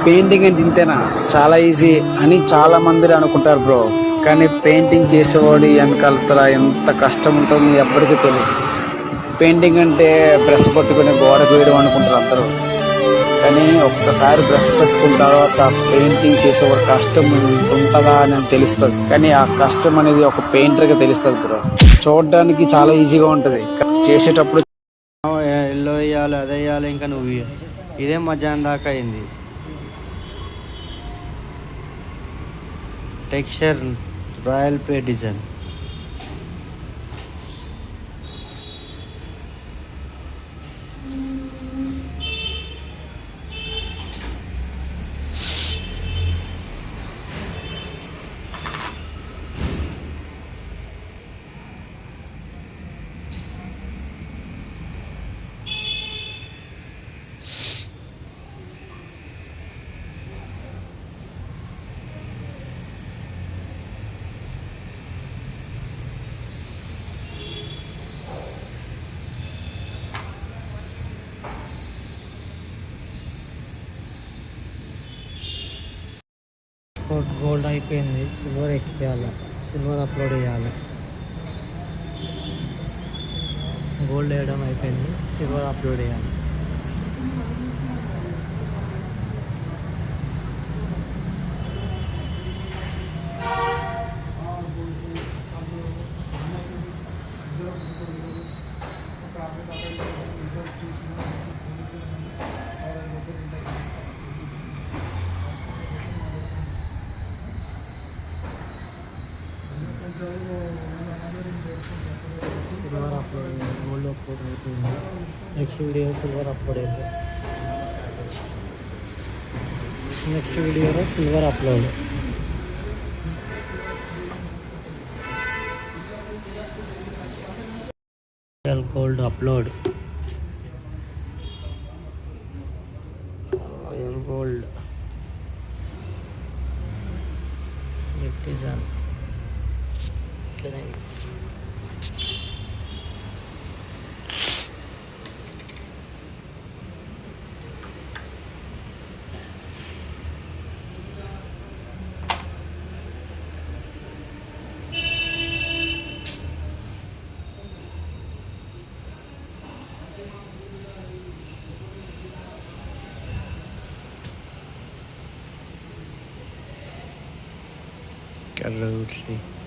Painting అంటే ఇంతేనా, చాలా ఈజీ అని చాలా మంది అనుకుంటారు బ్రో. కానీ పెయింటింగ్ చేసేవాడు వెనకాల ఎంత కష్టం ఉంటుందో ఎప్పటికీ తెలియదు. పెయింటింగ్ అంటే బ్రష్ పట్టుకుని గోడకు వేయడం అనుకుంటారు అందరూ. కానీ ఒక్కసారి బ్రష్ పట్టుకున్న తర్వాత పెయింటింగ్ చేసేవాడు కష్టం ఇంత ఉంటుందా అని తెలుస్తుంది. కానీ ఆ కష్టం అనేది ఒక పెయింటర్గా తెలుస్తుంది బ్రో. చూడడానికి చాలా ఈజీగా ఉంటుంది, చేసేటప్పుడు ఎల్లో వేయాలి, అదే వేయాలి, ఇంకా నువ్వు ఇదే మధ్యాహ్నం దాకా అయింది. Texture royal pay design. Gold అయిపోయింది, సిల్వర్ ఎక్కియాలి, సిల్వర్ అప్లోడ్ చేయాలి. గోల్డ్ వేయడం అయిపోయింది, సిల్వర్ అప్లోడ్ చేయాలి. సిల్వర్ అప్లోడ్ అయ్యింది, గోల్డ్ అప్లోడ్ అయిపోయింది. నెక్స్ట్ వీడియో సిల్వర్ అప్లోడ్ అవుతుంది. నెక్స్ట్ వీడియోలో silver upload. Gold upload. Royal gold design ఇట్లనే. Absolutely.